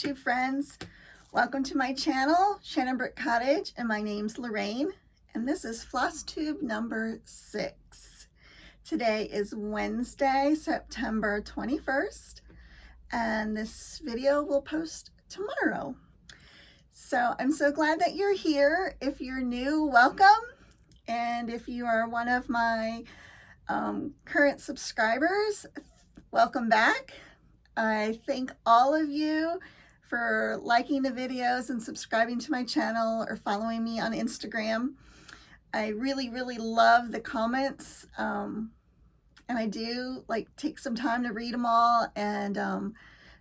YouTube friends. Welcome to my channel, Shannon Brick Cottage, and my name's Lorraine, and this is Flosstube number 6. Today is Wednesday, September 21st, and this video will post tomorrow. So I'm so glad that you're here. If you're new, welcome, and if you are one of my current subscribers, welcome back. I thank all of you for liking the videos and subscribing to my channel or following me on Instagram. I really love the comments, and I do like take some time to read them all and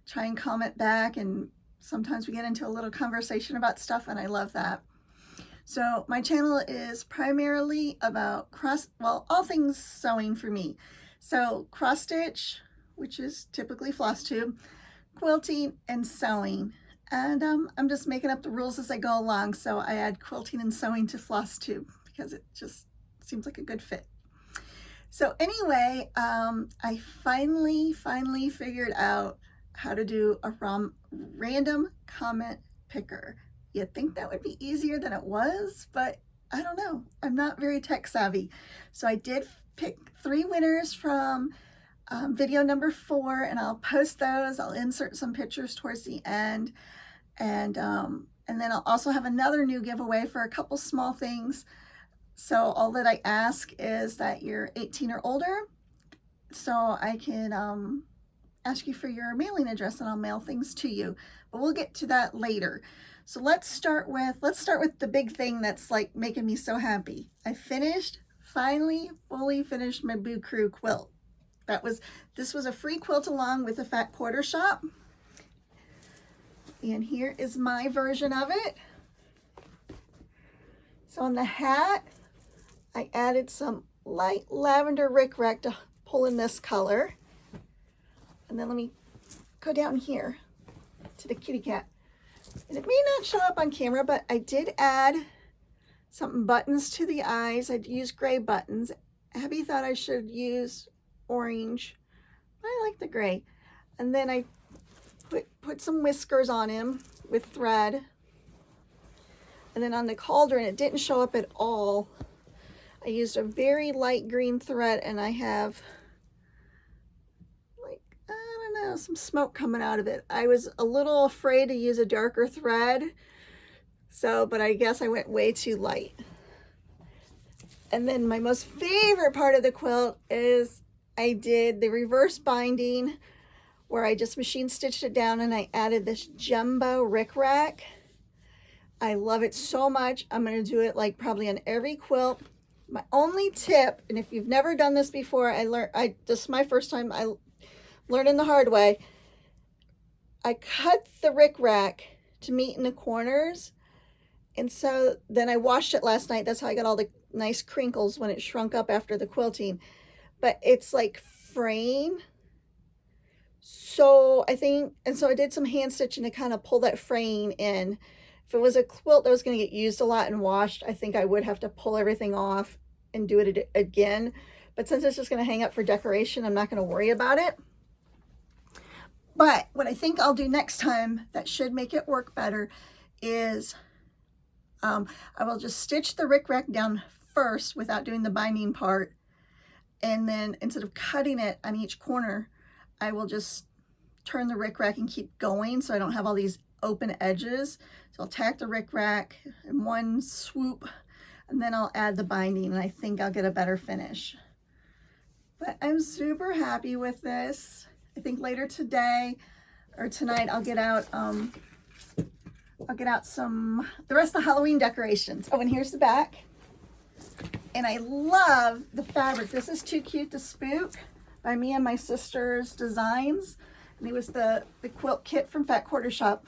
try and comment back, and sometimes we get into a little conversation about stuff, and I love that. So my channel is primarily about all things sewing for me. So cross stitch, which is typically floss tube, quilting, and sewing. And I'm just making up the rules as I go along, so I add quilting and sewing to floss tube because it just seems like a good fit. So anyway, I finally figured out how to do a random comment picker. You'd think that would be easier than it was, but I don't know. I'm not very tech savvy. So I did pick 3 winners from video number 4, and I'll post those. I'll insert some pictures towards the end, and then I'll also have another new giveaway for a couple small things. So all that I ask is that you're 18 or older, so I can ask you for your mailing address, and I'll mail things to you. But we'll get to that later. So let's start with the big thing that's like making me so happy. I finally fully finished my Boo Crew quilt. This was a free quilt along with a fat quarter shop. And here is my version of it. So on the hat, I added some light lavender rickrack to pull in this color. And then let me go down here to the kitty cat. And it may not show up on camera, but I did add some buttons to the eyes. I'd use gray buttons. Abby thought I should use orange. I like the gray. And then I put some whiskers on him with thread. And then on the cauldron, it didn't show up at all. I used a very light green thread, and I have some smoke coming out of it. I was a little afraid to use a darker thread, but I guess I went way too light. And then my most favorite part of the quilt is I did the reverse binding, where I just machine stitched it down and I added this jumbo rickrack. I love it so much. I'm going to do it like probably on every quilt. My only tip, and if you've never done this before, this is my first time, I learning the hard way. I cut the rickrack to meet in the corners, and so then I washed it last night. That's how I got all the nice crinkles when it shrunk up after the quilting. But it's like fraying. So I did some hand stitching to kind of pull that fraying in. If it was a quilt that was going to get used a lot and washed, I think I would have to pull everything off and do it again. But since it's just going to hang up for decoration, I'm not going to worry about it. But what I think I'll do next time that should make it work better is I will just stitch the rickrack down first without doing the binding part. And then instead of cutting it on each corner, I will just turn the rickrack and keep going so I don't have all these open edges. So I'll tack the rickrack in one swoop, and then I'll add the binding, and I think I'll get a better finish. But I'm super happy with this. I think later today or tonight I'll get out the rest of the Halloween decorations. Oh, and here's the back. And I love the fabric. This is Too Cute to Spook by me and my sister's designs. And it was the quilt kit from Fat Quarter Shop.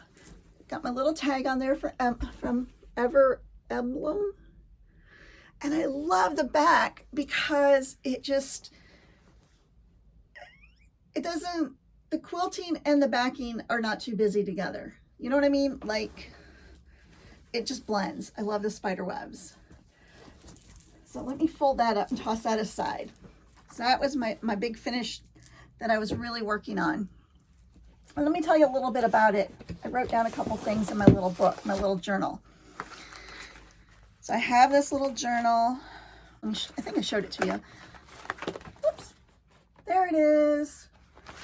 Got my little tag on there from Ever Emblem. And I love the back because the quilting and the backing are not too busy together. You know what I mean? Like, it just blends. I love the spider webs. So let me fold that up and toss that aside. So that was my big finish that I was really working on. And let me tell you a little bit about it. I wrote down a couple things in my little book, my little journal. So I have this little journal. I think I showed it to you. Whoops. There it is.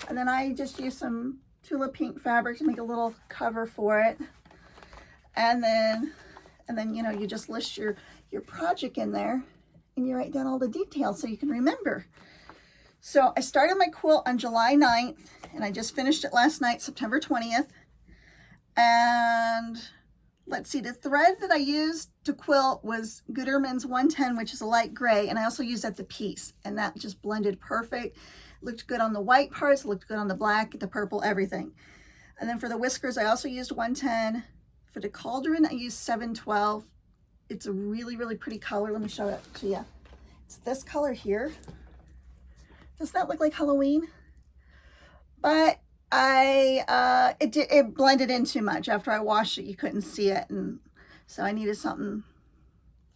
And then I just used some Tula Pink fabric to make a little cover for it. And then you know, you just list your project in there and you write down all the details so you can remember. So I started my quilt on July 9th and I just finished it last night, September 20th. And let's see, the thread that I used to quilt was Gooderman's 110, which is a light gray, and I also used at the piece, and that just blended perfect. It looked good on the white parts, it looked good on the black, the purple, everything. And then for the whiskers, I also used 110. For the cauldron, I used 712. It's a really, really pretty color. Let me show it to you. It's this color here. Does that look like Halloween? But it blended in too much. After I washed it, you couldn't see it, and so I needed something.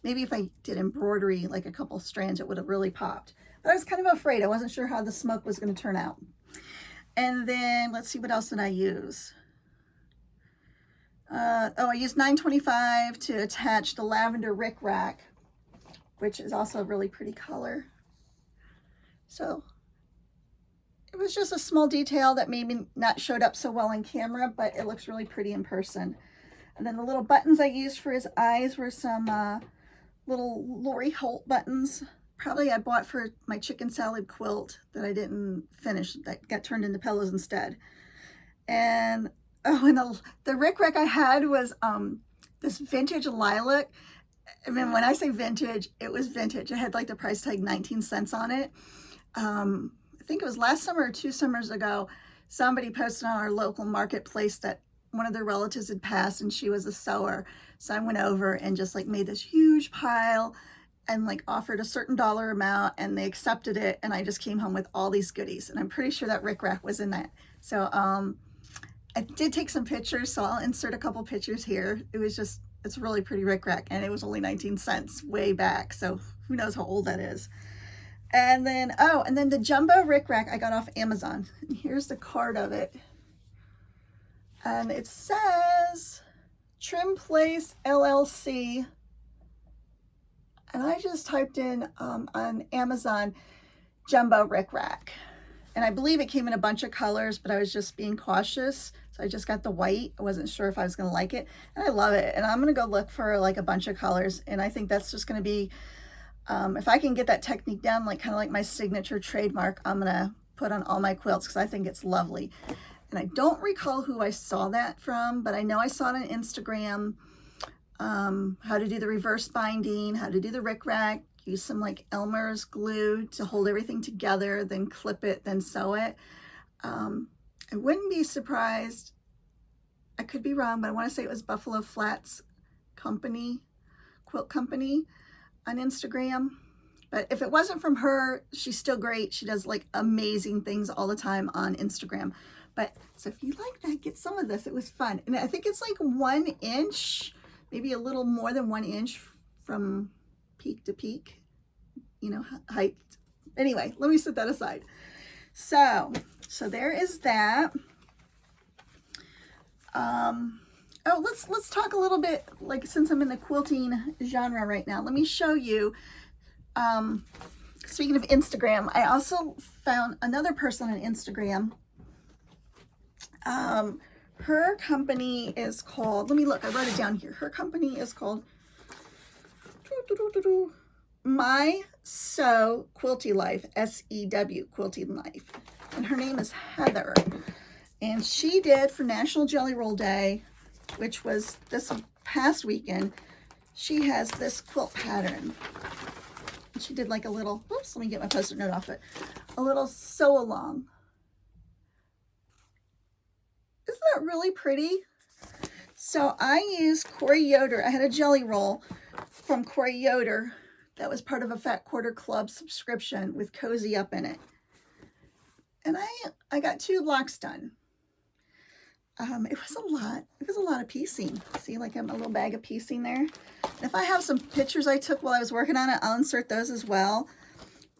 Maybe if I did embroidery, like a couple strands, it would have really popped. But I was kind of afraid. I wasn't sure how the smoke was going to turn out. And then let's see, what else did I use? I used 925 to attach the lavender rickrack, which is also a really pretty color. So it was just a small detail that maybe not showed up so well in camera, but it looks really pretty in person. And then the little buttons I used for his eyes were some little Lori Holt buttons. Probably I bought for my chicken salad quilt that I didn't finish, that got turned into pillows instead. And oh, and the rickrack I had was this vintage lilac. I mean, when I say vintage, it was vintage. It had like the price tag 19 cents on it. I think it was last summer or 2 summers ago, somebody posted on our local marketplace that one of their relatives had passed and she was a sewer. So I went over and just like made this huge pile and like offered a certain dollar amount, and they accepted it. And I just came home with all these goodies, and I'm pretty sure that rickrack was in that. So I did take some pictures, so I'll insert a couple pictures here. It's a really pretty rickrack, and it was only 19 cents way back. So who knows how old that is. And then, oh, and then the jumbo rickrack I got off Amazon. And here's the card of it. And it says Trim Place LLC. And I just typed in on Amazon jumbo rickrack. And I believe it came in a bunch of colors, but I was just being cautious. So I just got the white. I wasn't sure if I was going to like it. And I love it. And I'm going to go look for like a bunch of colors. And I think that's just going to be, if I can get that technique down, like kind of like my signature trademark, I'm going to put on all my quilts because I think it's lovely. And I don't recall who I saw that from, but I know I saw it on Instagram. How to do the reverse binding, how to do the rickrack, use some like Elmer's glue to hold everything together, then clip it, then sew it. I wouldn't be surprised, I could be wrong, but I want to say it was Buffalo Flats Company, Quilt Company on Instagram. But if it wasn't from her, she's still great. She does like amazing things all the time on Instagram. But so if you like that, get some of this. It was fun. And I think it's like 1 inch, maybe a little more than 1 inch from peak to peak, you know, height. Anyway, let me set that aside. So there is that. Oh, let's talk a little bit, like, since I'm in the quilting genre right now, let me show you, speaking of Instagram, I also found another person on Instagram. Her company is called, let me look, I wrote it down here. Her company is called My Sew Quilty Life, S-E-W, Quilting Life. And her name is Heather. And she did for National Jelly Roll Day, which was this past weekend, she has this quilt pattern. And she did like a little, oops, let me get my Post-it note off it, a little sew along. Isn't that really pretty? So I used Corey Yoder. I had a jelly roll from Corey Yoder that was part of a Fat Quarter Club subscription with Cozy Up in it. And I got 2 blocks done. It was a lot of piecing. See, like a little bag of piecing there. And if I have some pictures I took while I was working on it, I'll insert those as well.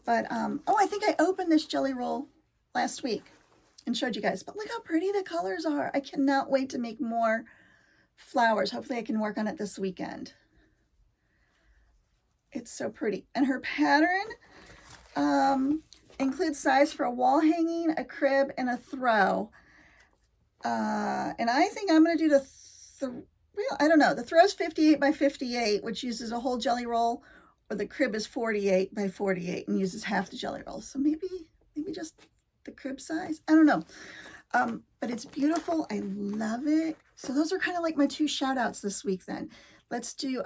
But, oh, I think I opened this jelly roll last week. and showed you guys. But look how pretty the colors are. I cannot wait to make more flowers. Hopefully I can work on it this weekend. It's so pretty. And her pattern includes size for a wall hanging, a crib, and a throw. And I think I'm going to do well, I don't know. The throw's 58 by 58, which uses a whole jelly roll, or the crib is 48 by 48 and uses half the jelly roll. So maybe just the crib size. I don't know. But it's beautiful. I love it. So those are kind of like my two shout outs this week then. Let's do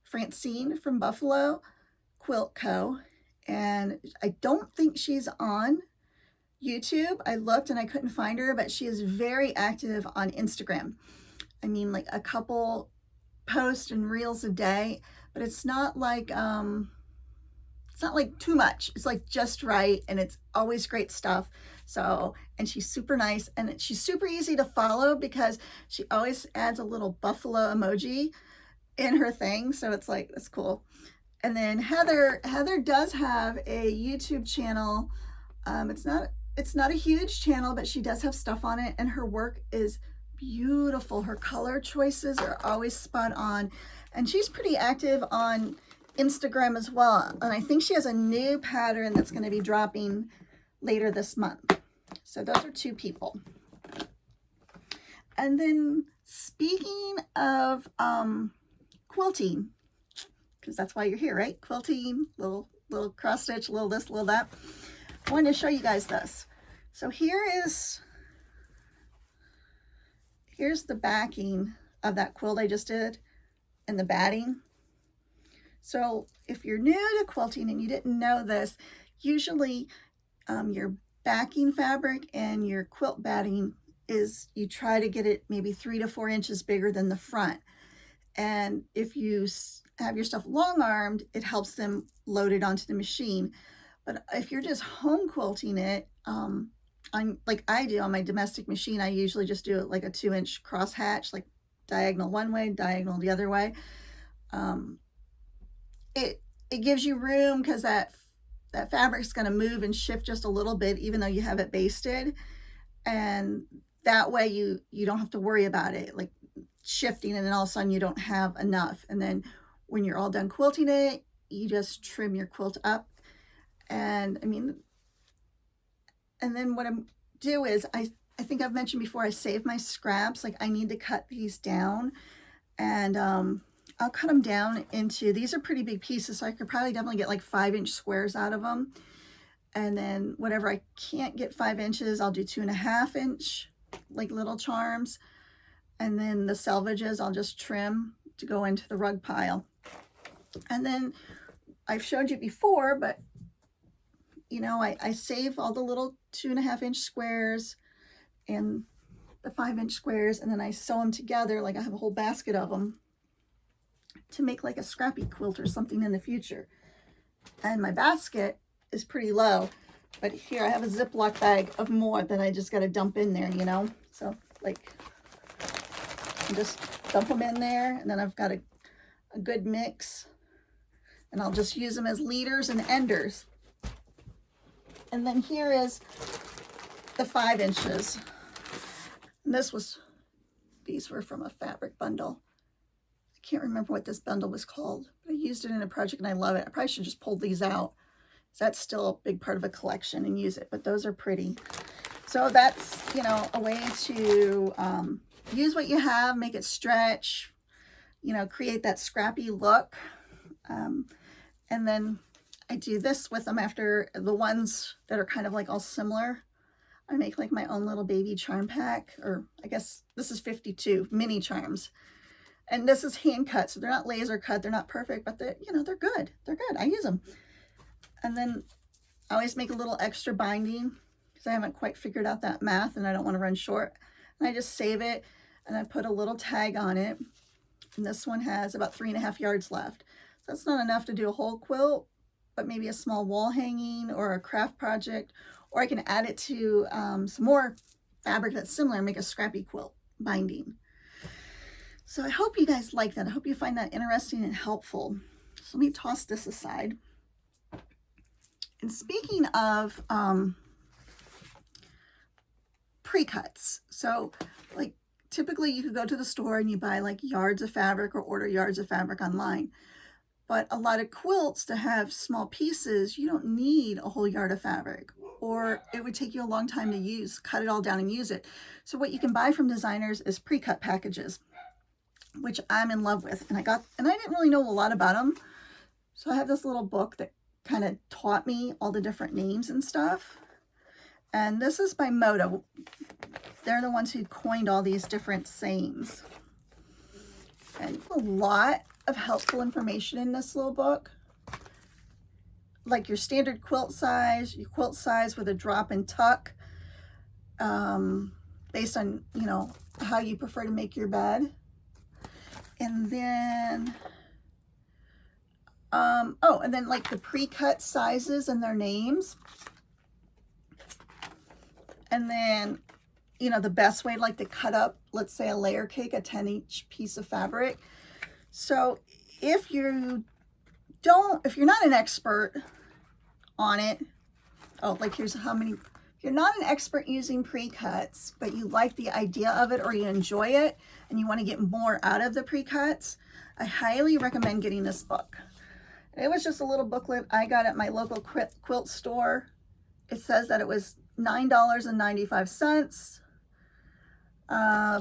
Francine from Buffalo Quilt Co. And I don't think she's on YouTube. I looked and I couldn't find her, but she is very active on Instagram. I mean, like a couple posts and reels a day, but it's not like too much. It's like just right, and it's always great stuff. So, and she's super nice, and she's super easy to follow because she always adds a little buffalo emoji in her thing. So it's like, that's cool. And then Heather does have a YouTube channel. It's not a huge channel, but she does have stuff on it, and her work is beautiful. Her color choices are always spot on, and she's pretty active on Instagram as well. And I think she has a new pattern that's going to be dropping later this month. So those are two people. And then speaking of quilting, because that's why you're here, right? Quilting, little cross stitch, little this, little that. I wanted to show you guys this. So here's the backing of that quilt I just did, and the batting. So if you're new to quilting and you didn't know this, usually your backing fabric and your quilt batting is, you try to get it maybe 3 to 4 inches bigger than the front. And if you have your stuff long-armed, it helps them load it onto the machine. But if you're just home quilting it, like I do on my domestic machine, I usually just do it like a 2-inch cross hatch, like diagonal one way, diagonal the other way. It gives you room because that fabric's going to move and shift just a little bit, even though you have it basted. And that way you don't have to worry about it like shifting, and then all of a sudden you don't have enough. And then when you're all done quilting it, you just trim your quilt up. And I mean, and then what I do is, I think I've mentioned before, I save my scraps. Like I need to cut these down, and I'll cut them down into, these are pretty big pieces, so I could probably definitely get like 5-inch squares out of them. And then whatever I can't get 5 inches, I'll do 2.5-inch like little charms. And then the selvages I'll just trim to go into the rug pile. And then I've showed you before, but you know, I save all the little 2.5-inch squares and the 5-inch squares, and then I sew them together. Like I have a whole basket of them to make like a scrappy quilt or something in the future. And my basket is pretty low, but here I have a Ziploc bag of more that I just got to dump in there, you know. So like I just dump them in there, and then I've got a good mix, and I'll just use them as leaders and enders. And then here is the 5 inches. And these were from a fabric bundle. I can't remember what this bundle was called, but I used it in a project and I love it. I probably should just pull these out. So that's still a big part of a collection and use it, but those are pretty. So that's, you know, a way to use what you have, make it stretch, you know, create that scrappy look. And then I do this with them after the ones that are kind of like all similar. I make like my own little baby charm pack, or I guess this is 52 mini charms. And this is hand cut, so they're not laser cut, they're not perfect, but they're, you know, they're good. They're good. I use them. And then I always make a little extra binding because I haven't quite figured out that math and I don't want to run short. And I just save it and I put a little tag on it. And this one has about 3.5 yards left. So that's not enough to do a whole quilt, but maybe a small wall hanging or a craft project, or I can add it to some more fabric that's similar and make a scrappy quilt binding. So I hope you guys like that. I hope you find that interesting and helpful. So let me toss this aside. And speaking of pre-cuts. So like typically you could go to the store and you buy like yards of fabric or order yards of fabric online. But a lot of quilts, to have small pieces, you don't need a whole yard of fabric, or it would take you a long time to use, cut it all down and use it. So what you can buy from designers is pre-cut packages, which I'm in love with. And I didn't really know a lot about them. So I have this little book that kind of taught me all the different names and stuff. And this is by Moda. They're the ones who coined all these different sayings. And a lot of helpful information in this little book, like your standard quilt size, your quilt size with a drop and tuck, based on, you know, how you prefer to make your bed. And then and then like the pre-cut sizes and their names. And then, you know, the best way like to cut up, let's say a layer cake, a 10-inch piece of fabric. So if you're not an expert on it, like here's how many, if you're not an expert using pre-cuts, but you like the idea of it or you enjoy it and you want to get more out of the pre-cuts, I highly recommend getting this book. It was just a little booklet I got at my local quilt store. It says that it was $9.95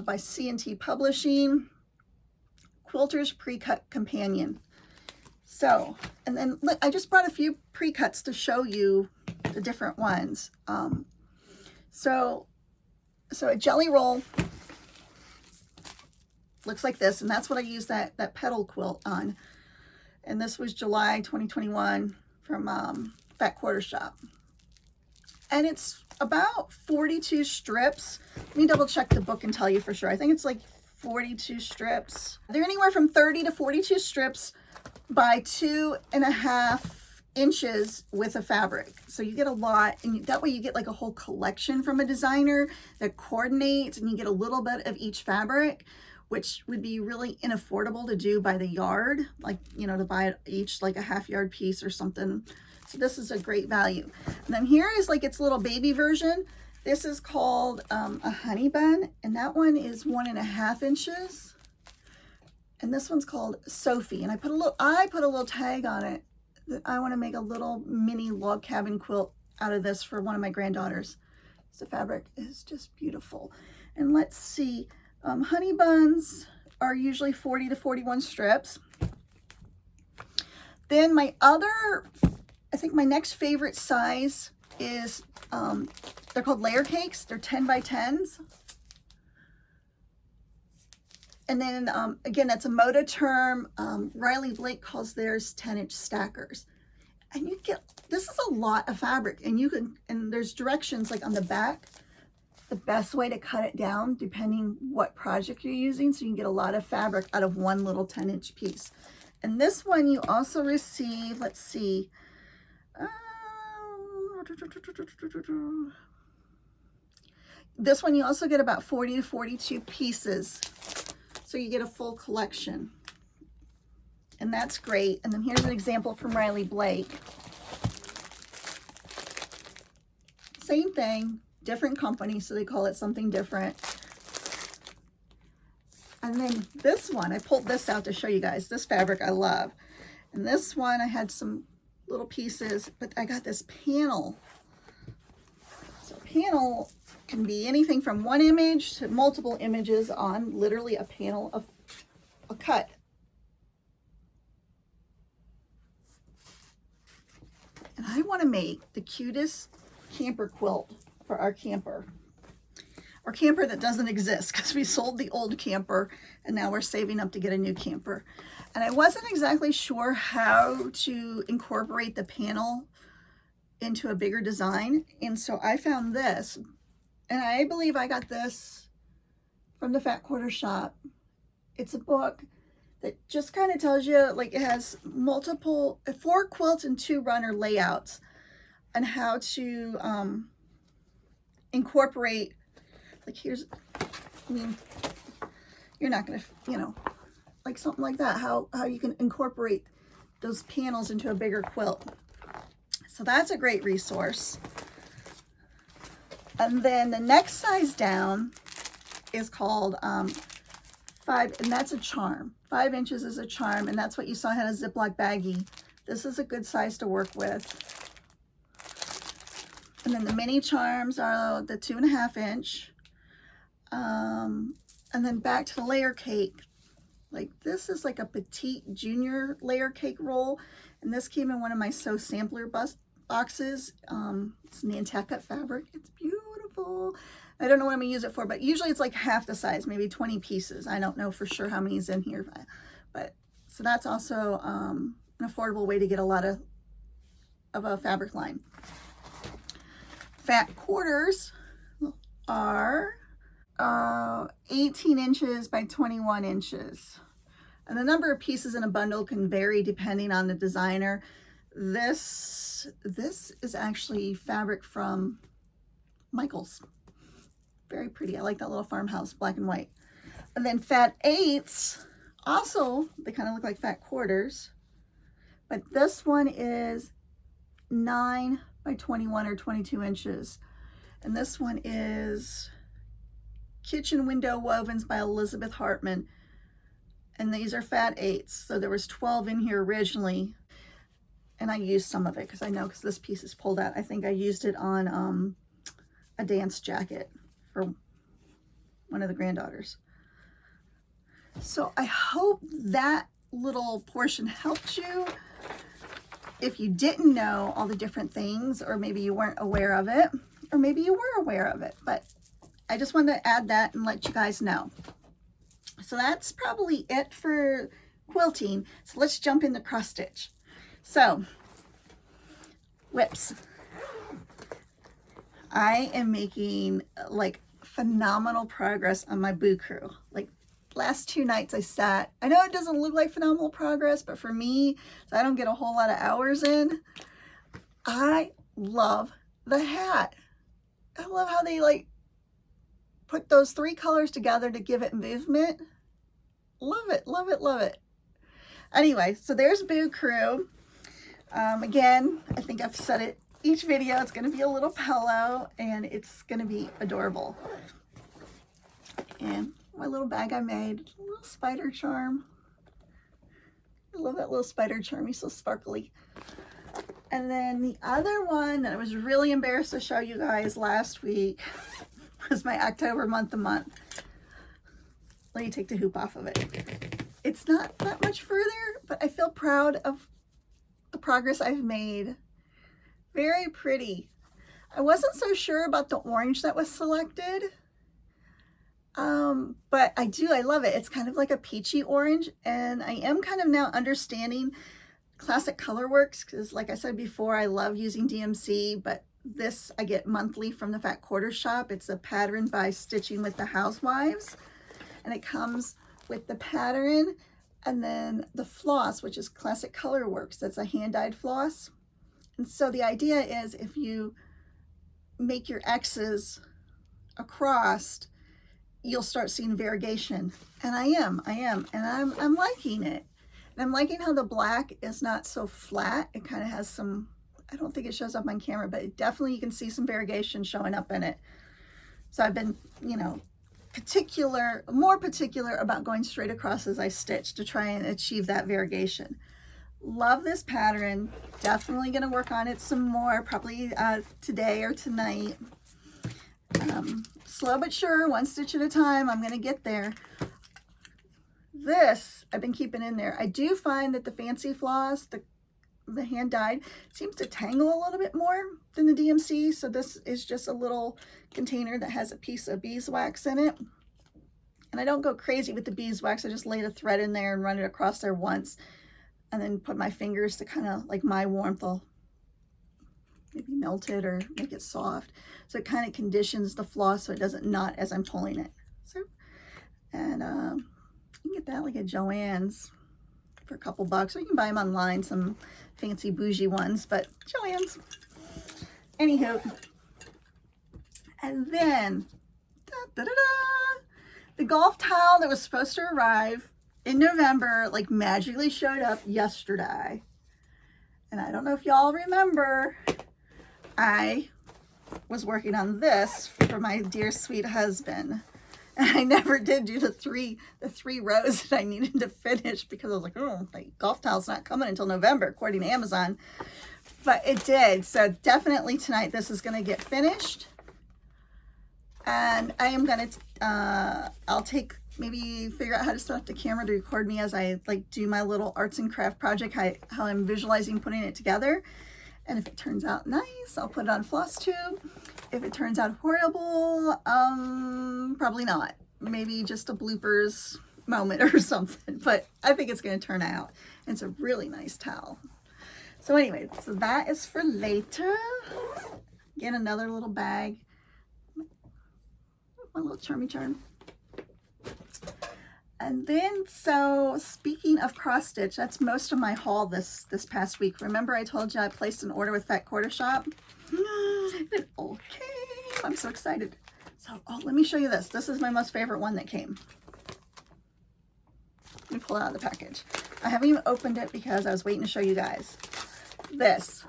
by C&T Publishing. Quilter's Pre-Cut Companion. So, and then I just brought a few pre-cuts to show you the different ones. So a jelly roll looks like this, and that's what I used that petal quilt on. And this was July 2021 from Fat Quarter Shop. And it's about 42 strips. Let me double check the book and tell you for sure. I think it's like 42 strips. They're anywhere from 30 to 42 strips by 2.5 inches with a fabric. So you get a lot, and that way you get like a whole collection from a designer that coordinates, and you get a little bit of each fabric, which would be really unaffordable to do by the yard, like, you know, to buy it each like a half yard piece or something. So this is a great value. And then here is like its little baby version. This is called a honey bun, and that one is 1.5 inches. And this one's called Sophie. And I put a little tag on it that I want to make a little mini log cabin quilt out of this for one of my granddaughters. The fabric is just beautiful. And let's see, honey buns are usually 40 to 41 strips. Then I think my next favorite size is, they're called layer cakes. They're 10 by 10s. And then, again, that's a Moda term. Riley Blake calls theirs 10-inch stackers. And you get, this is a lot of fabric, and there's directions like on the back, the best way to cut it down depending what project you're using, so you can get a lot of fabric out of one little 10-inch piece. And this one you also receive, let's see, this one you also get about 40 to 42 pieces, so you get a full collection, and that's great. And then here's an example from Riley Blake. Same thing, different company, so they call it something different. And then this one, I pulled this out to show you guys. This fabric I love. And this one, I had some little pieces, but I got this panel. So panel can be anything from one image to multiple images on literally a panel of a cut. And I want to make the cutest camper quilt for our camper. Or camper that doesn't exist, because we sold the old camper and now we're saving up to get a new camper. And I wasn't exactly sure how to incorporate the panel into a bigger design. And so I found this, and I believe I got this from the Fat Quarter Shop. It's a book that just kind of tells you, like, it has 4 quilt and 2 runner layouts on how to incorporate, like, here's, I mean, you're not going to, you know, like something like that, how you can incorporate those panels into a bigger quilt. So that's a great resource. And then the next size down is called 5, and that's a charm. 5 inches is a charm, and that's what you saw had a Ziploc baggie. This is a good size to work with. And then the mini charms are the 2.5 inch. And then back to the layer cake. Like this is like a petite junior layer cake roll, and this came in one of my Sew Sampler boxes. It's Nantucket fabric. It's beautiful. I don't know what I'm gonna use it for, but usually it's like half the size, maybe 20 pieces. I don't know for sure how many is in here, but so that's also an affordable way to get a lot of a fabric line. Fat quarters are 18 inches by 21 inches. And the number of pieces in a bundle can vary depending on the designer. This is actually fabric from Michael's. Very pretty. I like that little farmhouse, black and white. And then fat 8s, also, they kind of look like fat quarters. But this one is 9 by 21 or 22 inches. And this one is Kitchen Window Wovens by Elizabeth Hartman. And these are fat 8s. So there was 12 in here originally. And I used some of it because I know, because this piece is pulled out. I think I used it on a dance jacket for one of the granddaughters. So I hope that little portion helped you. If you didn't know all the different things, or maybe you weren't aware of it, or maybe you were aware of it, but I just wanted to add that and let you guys know. So that's probably it for quilting. So let's jump into cross stitch. So whips. I am making like phenomenal progress on my boo crew. Like last 2 nights I sat, I know it doesn't look like phenomenal progress, but for me, so I don't get a whole lot of hours in, I love the hat. I love how they like put those 3 colors together to give it movement. Love it, love it, love it. Anyway, so there's Boo Crew. Again, I think I've said it each video, it's going to be a little pillow and it's going to be adorable. And my little bag I made, a little spider charm. I love that little spider charm, he's so sparkly. And then the other one that I was really embarrassed to show you guys last week was my October month-to-month. Let me take the hoop off of it. It's not that much further, but I feel proud of the progress I've made. Very pretty. I wasn't so sure about the orange that was selected, but I love it. It's kind of like a peachy orange, and I am kind of now understanding Classic Colorworks, because like I said before, I love using DMC, but this I get monthly from the Fat Quarter Shop. It's a pattern by Stitching with the Housewives, and it comes with the pattern and then the floss, which is Classic Colorworks. That's a hand-dyed floss. And so the idea is if you make your X's across, you'll start seeing variegation. And I am, and I'm liking it. And I'm liking how the black is not so flat. It kind of has some, I don't think it shows up on camera, but definitely you can see some variegation showing up in it. So I've been, you know, more particular about going straight across as I stitch to try and achieve that variegation. Love this pattern. Definitely going to work on it some more, probably today or tonight. Slow but sure, 1 stitch at a time. I'm going to get there. This I've been keeping in there. I do find that the fancy floss, the hand dyed, seems to tangle a little bit more than the DMC. So this is just a little container that has a piece of beeswax in it. And I don't go crazy with the beeswax. I just lay the thread in there and run it across there once, and then put my fingers to kind of, like my warmth will maybe melt it or make it soft. So it kind of conditions the floss so it doesn't knot as I'm pulling it. So, and you can get that like at Joann's for a couple bucks, or you can buy them online, some fancy bougie ones, but Joann's. Anywho, and then the golf towel that was supposed to arrive in November like magically showed up yesterday. And I don't know if y'all remember, I was working on this for my dear sweet husband. And I never did do the three rows that I needed to finish because I was like, oh, my golf tile's not coming until November, according to Amazon. But it did. So definitely tonight this is going to get finished. And I am going to, I'll maybe figure out how to set up the camera to record me as I like do my little arts and craft project, how I'm visualizing putting it together. And if it turns out nice, I'll put it on Flosstube. If it turns out horrible, probably not. Maybe just a bloopers moment or something. But I think it's going to turn out. And it's a really nice towel. So anyway, so that is for later. Again, another little bag. My little charmy charm. And then, so speaking of cross stitch, that's most of my haul this past week. Remember I told you I placed an order with Fat Quarter Shop? It all came. I'm so excited. So, let me show you this. This is my most favorite one that came. Let me pull it out of the package. I haven't even opened it because I was waiting to show you guys. This.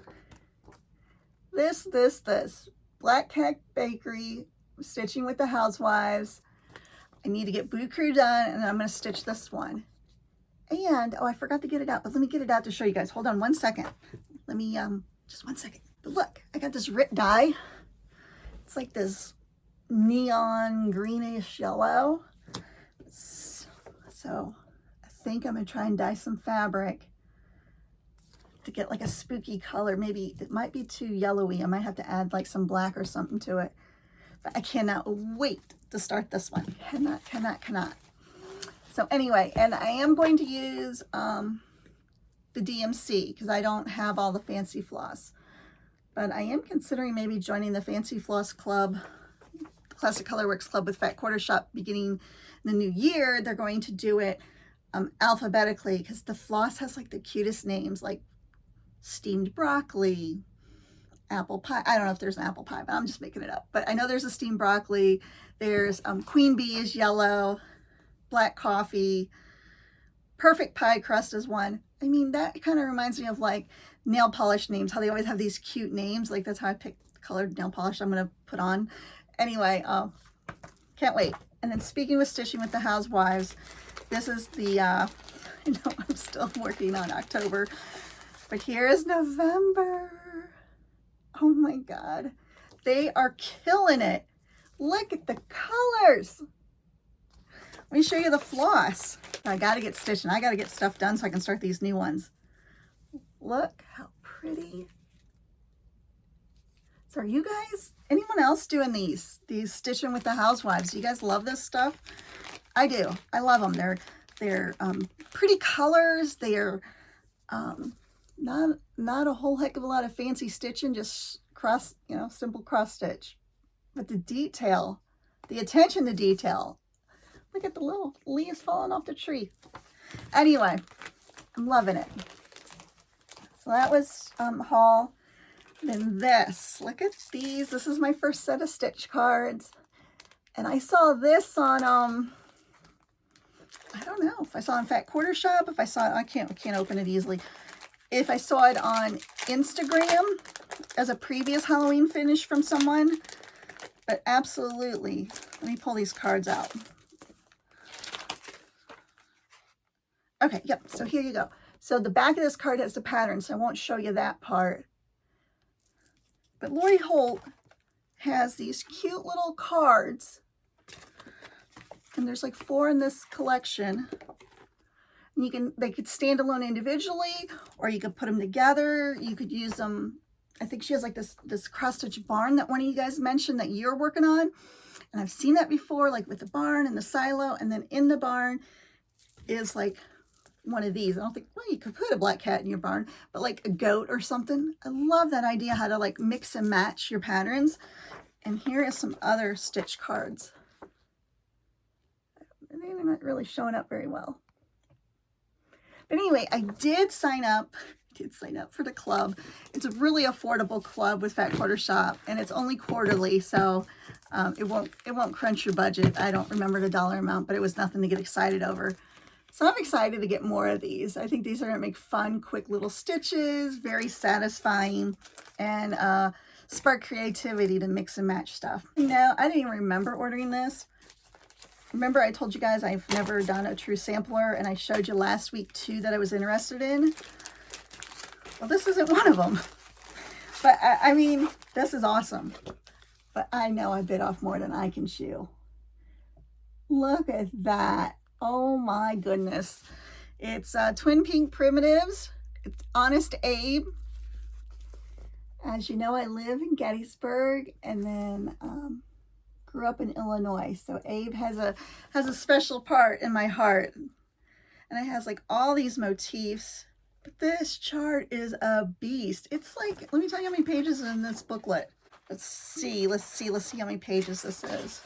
Black Cat Bakery, stitching with the housewives. I need to get Boot Crew done, and then I'm going to stitch this one. And, I forgot to get it out, but let me get it out to show you guys. Hold on one second. Let me, just 1 second. But look, I got this Rit dye. It's like this neon greenish yellow. So, I think I'm going to try and dye some fabric to get like a spooky color. Maybe it might be too yellowy. I might have to add like some black or something to it. But I cannot wait to start this one. Cannot. So anyway, and I am going to use the DMC because I don't have all the fancy floss. But I am considering maybe joining the Fancy Floss Club, Classic Colorworks Club with Fat Quarter Shop beginning the new year. They're going to do it alphabetically because the floss has like the cutest names like steamed broccoli, apple pie. I don't know if there's an apple pie, but I'm just making it up. But I know there's a steamed broccoli. There's queen bee is yellow, black coffee, perfect pie crust is one. I mean, that kind of reminds me of like nail polish names, how they always have these cute names. Like that's how I picked the colored nail polish I'm going to put on. Anyway, can't wait. And then speaking with stitching with the housewives, this is the, I know I'm still working on October, but here is November. Oh my God. They are killing it. Look at the colors. Let me show you the floss. I got to get stitching. I got to get stuff done so I can start these new ones. Look how pretty. So are you guys, anyone else doing these stitching with the housewives? Do you guys love this stuff? I do. I love them. They're pretty colors. They're not a whole heck of a lot of fancy stitching, just cross, simple cross stitch. But the detail, the attention to detail. Look at the little leaves falling off the tree. Anyway, I'm loving it. So that was haul. Then this, look at these. This is my first set of stitch cards. And I saw this on, I don't know if I saw it on Fat Quarter Shop, if I saw it, I can't open it easily. If I saw it on Instagram as a previous Halloween finish from someone, but absolutely, let me pull these cards out. Okay, yep, so here you go. So the back of this card has the pattern, so I won't show you that part. But Lori Holt has these cute little cards, and there's like 4 in this collection. And they could stand alone individually, or you could put them together. You could use them. I think she has like this cross-stitch barn that one of you guys mentioned that you're working on. And I've seen that before, like with the barn and the silo, and then in the barn is like one of these. I don't think, well, you could put a black cat in your barn, but like a goat or something. I love that idea, how to like mix and match your patterns. And here is some other stitch cards. They're not really showing up very well. But anyway, I did sign up for the club. It's a really affordable club with Fat Quarter Shop, and it's only quarterly, so it won't crunch your budget. I don't remember the dollar amount, but it was nothing to get excited over. So I'm excited to get more of these. I think these are going to make fun, quick little stitches, very satisfying. And spark creativity to mix and match stuff. You know, I didn't even remember ordering this. Remember I told you guys I've never done a true sampler, and I showed you last week too that I was interested in. Well, this isn't one of them. But I mean, this is awesome. But I know I bit off more than I can chew. Look at that. Oh my goodness. It's Twin Pink Primitives. It's Honest Abe. As you know, I live in Gettysburg and then grew up in Illinois. So Abe has a special part in my heart. And it has like all these motifs. But this chart is a beast. It's like, let me tell you how many pages are in this booklet. Let's see how many pages this is.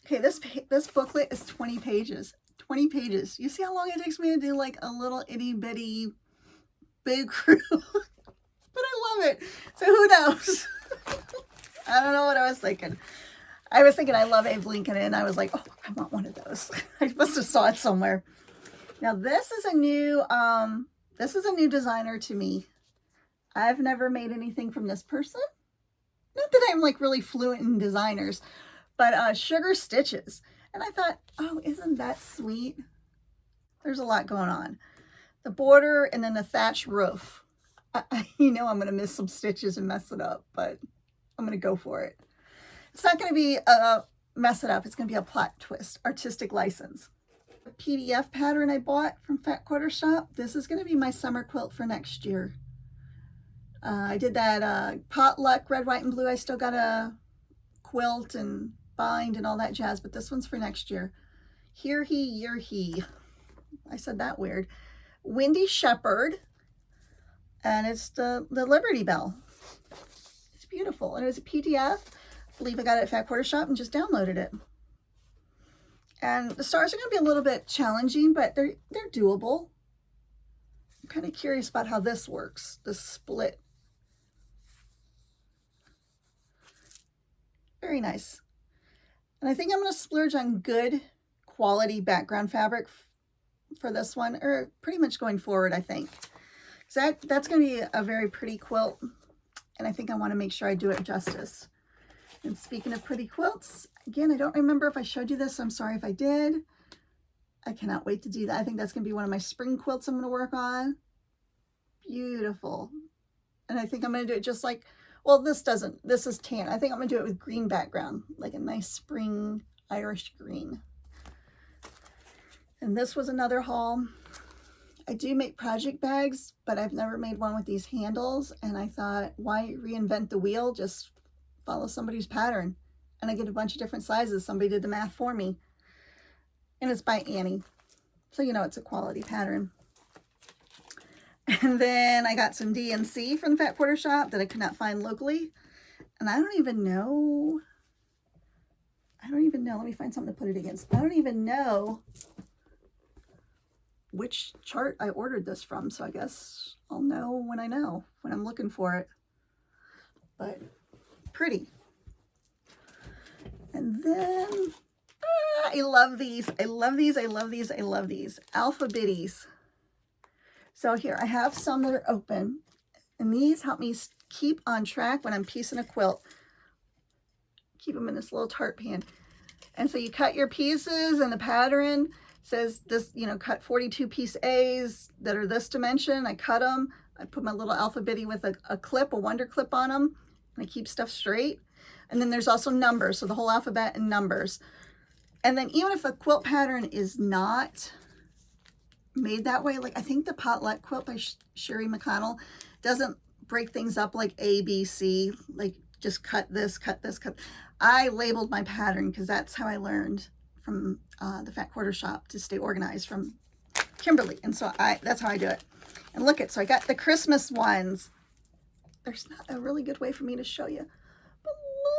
Okay, this booklet is 20 pages. 20 pages. You see how long it takes me to do like a little itty bitty big crew? But I love it. So who knows? I don't know what I was thinking. I was thinking I love Abe Lincoln, and I was like, oh, I want one of those. I must have saw it somewhere. Now this is a new designer to me. I've never made anything from this person. Not that I'm like really fluent in designers, but Sugar Stitches. And I thought, oh, isn't that sweet? There's a lot going on. The border and then the thatch roof. You know I'm going to miss some stitches and mess it up, but I'm going to go for it. It's not going to be a mess it up. It's going to be a plot twist, artistic license. The PDF pattern I bought from Fat Quarter Shop. This is going to be my summer quilt for next year. I did that potluck red, white, and blue. I still got to quilt and bind and all that jazz, but this one's for next year. Here he, year he. I said that weird. Windy Shepherd, and it's the Liberty Bell. It's beautiful, and it was a PDF. I believe I got it at Fat Quarter Shop and just downloaded it. And the stars are going to be a little bit challenging, but they're doable. I'm kind of curious about how this works, the split. Very nice. And I think I'm going to splurge on good quality background fabric for this one, or pretty much going forward, I think. So that's going to be a very pretty quilt, and I think I want to make sure I do it justice. And speaking of pretty quilts, again, I don't remember if I showed you this. So I'm sorry if I did. I cannot wait to do that. I think that's going to be one of my spring quilts I'm going to work on. Beautiful. And I think I'm going to do it just like, well, this is tan. I think I'm going to do it with green background, like a nice spring Irish green. And this was another haul. I do make project bags, but I've never made one with these handles. And I thought, why reinvent the wheel? Just follow somebody's pattern. And I get a bunch of different sizes. Somebody did the math for me. And it's by Annie. So you know it's a quality pattern. And then I got some DNC from the Fat Quarter Shop that I could not find locally. And I don't even know. Let me find something to put it against. I don't even know which chart I ordered this from. So I guess I'll know when I'm looking for it. But pretty. And then I love these. I love these. Alpha Bitties. So here I have some that are open, and these help me keep on track when I'm piecing a quilt. Keep them in this little tart pan. And so you cut your pieces, and the pattern says this, you know, cut 42 piece A's that are this dimension. I cut them. I put my little Alpha Bitty with a clip, a wonder clip on them, and I keep stuff straight. And then there's also numbers, so the whole alphabet and numbers. And then even if a quilt pattern is not made that way, like I think the Potluck quilt by Sherry McConnell doesn't break things up like A, B, C, like just cut this, cut this, cut. I labeled my pattern because that's how I learned from the Fat Quarter Shop to stay organized from Kimberly. And so that's how I do it. And look so I got the Christmas ones. There's not a really good way for me to show you. But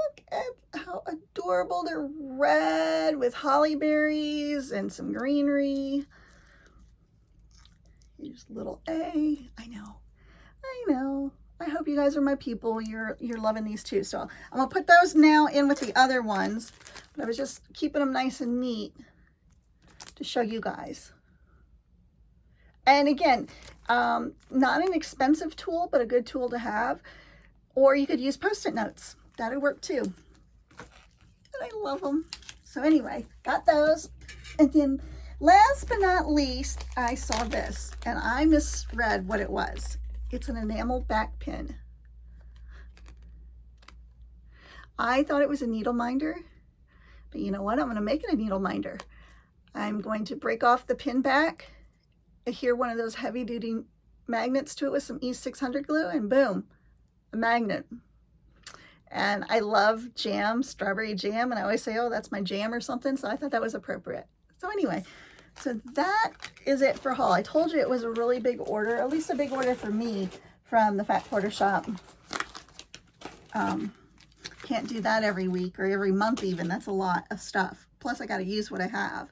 look at how adorable. They're red with holly berries and some greenery. Here's little A. I know. I hope you guys are my people. You're loving these too. So I'm going to put those now in with the other ones. But I was just keeping them nice and neat to show you guys. And again, not an expensive tool, but a good tool to have. Or you could use Post-it notes. That would work too. And I love them. So anyway, got those. And then last but not least, I saw this and I misread what it was. It's an enamel back pin. I thought it was a needle minder, but you know what? I'm going to make it a needle minder. I'm going to break off the pin back, adhere one of those heavy duty magnets to it with some E600 glue, and boom, a magnet. And I love jam, strawberry jam, and I always say, oh, that's my jam or something, so I thought that was appropriate. So anyway, so that is it for haul. I told you it was a really big order, at least a big order for me from the Fat Quarter Shop. Can't do that every week or every month even. That's a lot of stuff. Plus I got to use what I have.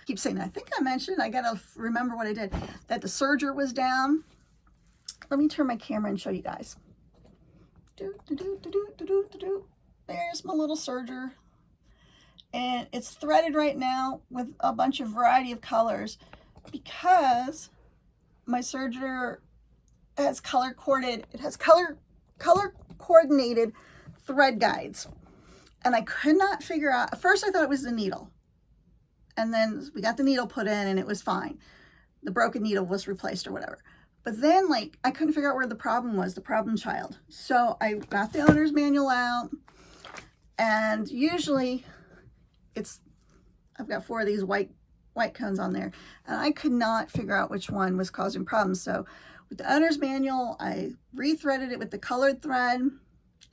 Keep saying that. I think I mentioned, I got to remember what I did, that the serger was down. Let me turn my camera and show you guys. There's my little serger. And it's threaded right now with a bunch of variety of colors because my serger has color coordinated thread guides. And I could not figure out, at first I thought it was the needle. And then we got the needle put in and it was fine. The broken needle was replaced or whatever. But then like I couldn't figure out where the problem was, the problem child. So I got the owner's manual out, and usually I've got 4 of these white cones on there, and I could not figure out which one was causing problems. So with the owner's manual, I rethreaded it with the colored thread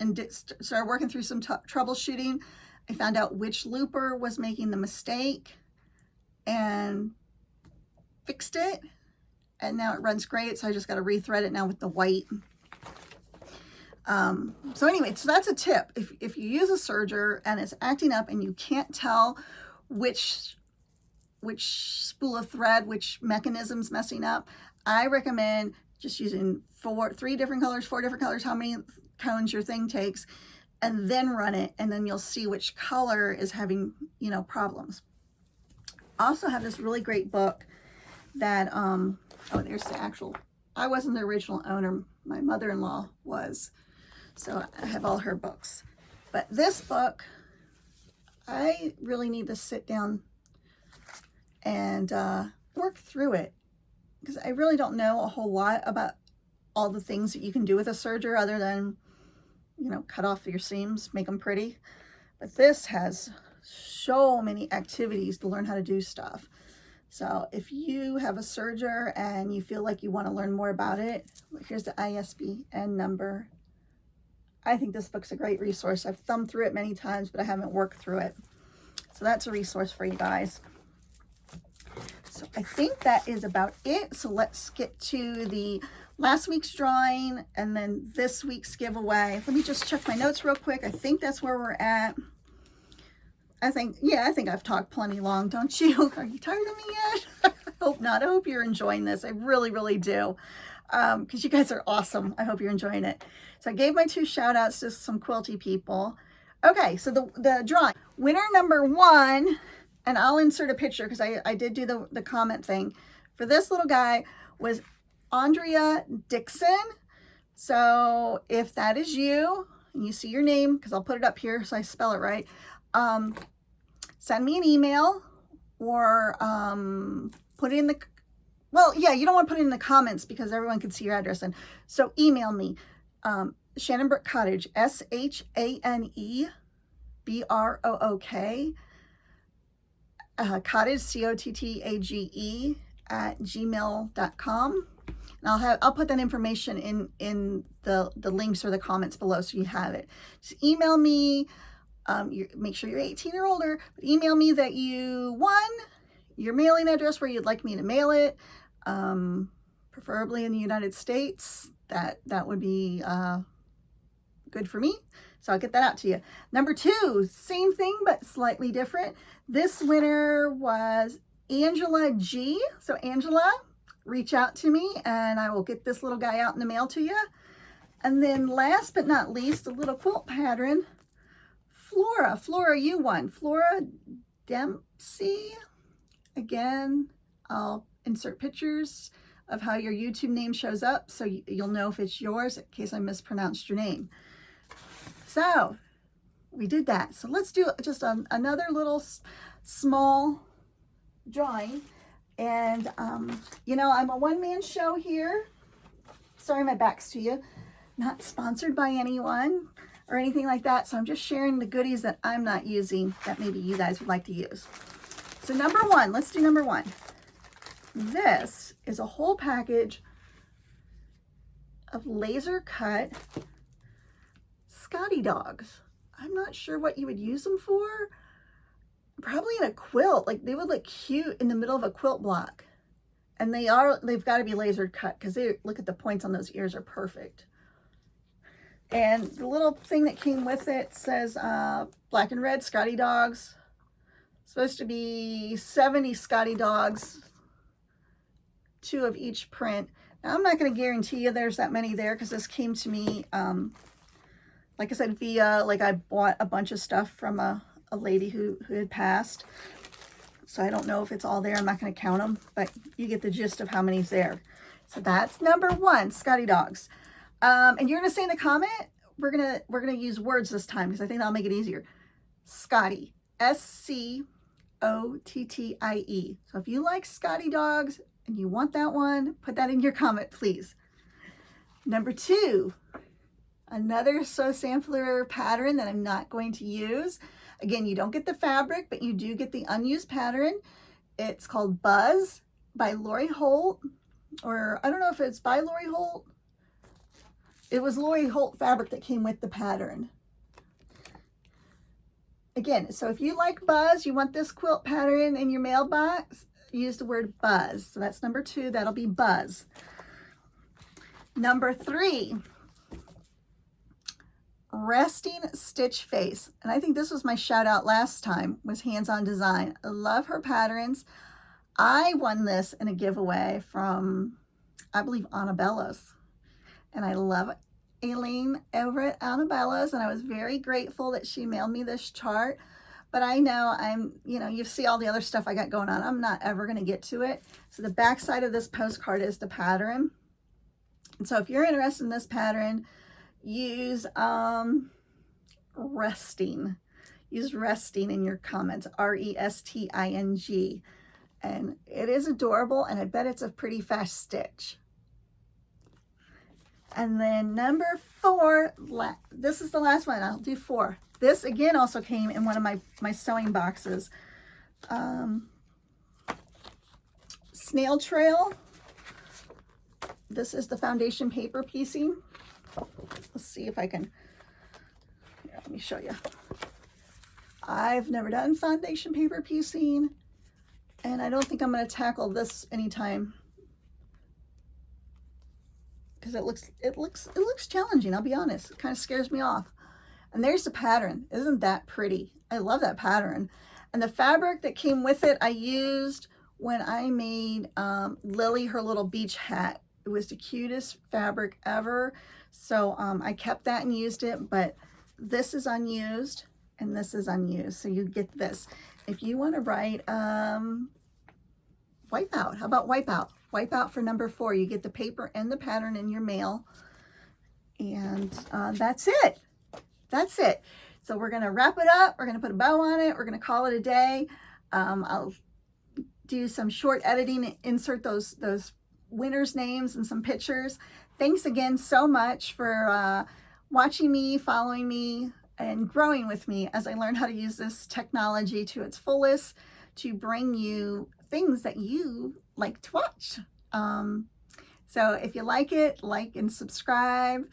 and started working through some troubleshooting. I found out which looper was making the mistake and fixed it. And now it runs great, so I just got to rethread it now with the white. So anyway, so that's a tip. If you use a serger and it's acting up and you can't tell which spool of thread, which mechanism's messing up, I recommend just using 3 different colors, 4 different colors, how many cones your thing takes, and then run it, and then you'll see which color is having, you know, problems. I also have this really great book that, oh, there's the actual, I wasn't the original owner, my mother-in-law was, so I have all her books. But this book, I really need to sit down and work through it, because I really don't know a whole lot about all the things that you can do with a serger other than, you know, cut off your seams, make them pretty. But this has so many activities to learn how to do stuff. So if you have a serger and you feel like you want to learn more about it, here's the ISBN number. I think this book's a great resource. I've thumbed through it many times, but I haven't worked through it. So that's a resource for you guys. So I think that is about it. So let's get to the last week's drawing and then this week's giveaway. Let me just check my notes real quick. I think that's where we're at. I think I've talked plenty long, don't you? Are you tired of me yet? I hope not. I hope you're enjoying this. I really, really do. Because you guys are awesome. I hope you're enjoying it. So I gave my 2 shout outs to some quilty people. Okay, so the drawing. Winner number 1, and I'll insert a picture because I did do the comment thing. For this little guy was Andrea Dixon. So if that is you, and you see your name, because I'll put it up here so I spell it right, send me an email or put it in the, well, yeah, you don't want to put it in the comments because everyone can see your address. And so email me, Shannon Brook Cottage, SHANEBROOK, cottage, COTTAGE @gmail.com. And I'll put that information in the links or the comments below so you have it. Just email me. Make sure you're 18 or older, but email me that you won, your mailing address where you'd like me to mail it, preferably in the United States. That would be good for me. So I'll get that out to you. Number 2, same thing, but slightly different. This winner was Angela G. So Angela, reach out to me and I will get this little guy out in the mail to you. And then last but not least, a little quilt pattern. Flora, you won. Flora Dempsey. Again, I'll insert pictures of how your YouTube name shows up, so you'll know if it's yours in case I mispronounced your name. So we did that. So let's do just another little small drawing. And you know, I'm a one-man show here. Sorry my back's to you. Not sponsored by anyone or anything like that. So I'm just sharing the goodies that I'm not using that maybe you guys would like to use. So number one, let's do number one. This is a whole package of laser cut Scotty dogs. I'm not sure what you would use them for. Probably in a quilt. Like, they would look cute in the middle of a quilt block. And they've got to be laser cut because look at the points on those ears are perfect. And the little thing that came with it says black and red Scotty dogs. Supposed to be 70 Scotty dogs, 2 of each print. Now, I'm not going to guarantee you there's that many there because this came to me, like I said, via, like, I bought a bunch of stuff from a lady who had passed. So I don't know if it's all there. I'm not going to count them, but you get the gist of how many's there. So that's number one, Scotty dogs. And you're going to say in the comment, we're gonna use words this time because I think that'll make it easier. Scotty, SCOTTIE. So if you like Scotty dogs and you want that one, put that in your comment, please. Number two, another sew sampler pattern that I'm not going to use. Again, you don't get the fabric, but you do get the unused pattern. It's called Buzz by Lori Holt, or I don't know if it's by Lori Holt. It was Lori Holt fabric that came with the pattern. Again, so if you like Buzz, you want this quilt pattern in your mailbox, use the word Buzz. So that's number two, that'll be Buzz. Number three, Resting Stitch Face. And I think this was my shout out last time, was Hands On Design. I love her patterns. I won this in a giveaway from, I believe, Annabella's. And I love Aileen over at Annabella's, and I was very grateful that she mailed me this chart. But I know you see all the other stuff I got going on. I'm not ever going to get to it. So the back side of this postcard is the pattern. And so if you're interested in this pattern, use resting. Use resting in your comments, RESTING. And it is adorable, and I bet it's a pretty fast stitch. And then number four, this is the last one. I'll do four. This again also came in one of my sewing boxes. Snail Trail. This is the foundation paper piecing. Let's see if I can, here, let me show you. I've never done foundation paper piecing, and I don't think I'm going to tackle this anytime because it looks challenging. I'll be honest, it kind of scares me off. And there's the pattern. Isn't that pretty? I love that pattern. And the fabric that came with it, I used when I made Lily her little beach hat. It was the cutest fabric ever. So I kept that and used it, but this is unused and this is unused. So you get this. If you want to write Wipeout, how about Wipeout? Wipeout for number four. You get the paper and the pattern in your mail. And that's it. That's it. So we're going to wrap it up. We're going to put a bow on it. We're going to call it a day. I'll do some short editing and insert those winners' names and some pictures. Thanks again so much for watching me, following me, and growing with me as I learn how to use this technology to its fullest to bring you things that you like to watch. So if you like it, like and subscribe.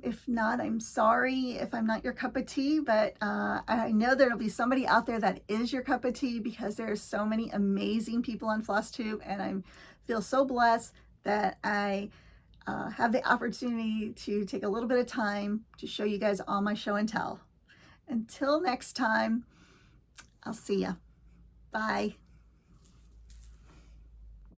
If not, I'm sorry if I'm not your cup of tea, but I know there'll be somebody out there that is your cup of tea because there are so many amazing people on Flosstube, and I feel so blessed that I have the opportunity to take a little bit of time to show you guys all my show and tell. Until next time, I'll see ya. Bye.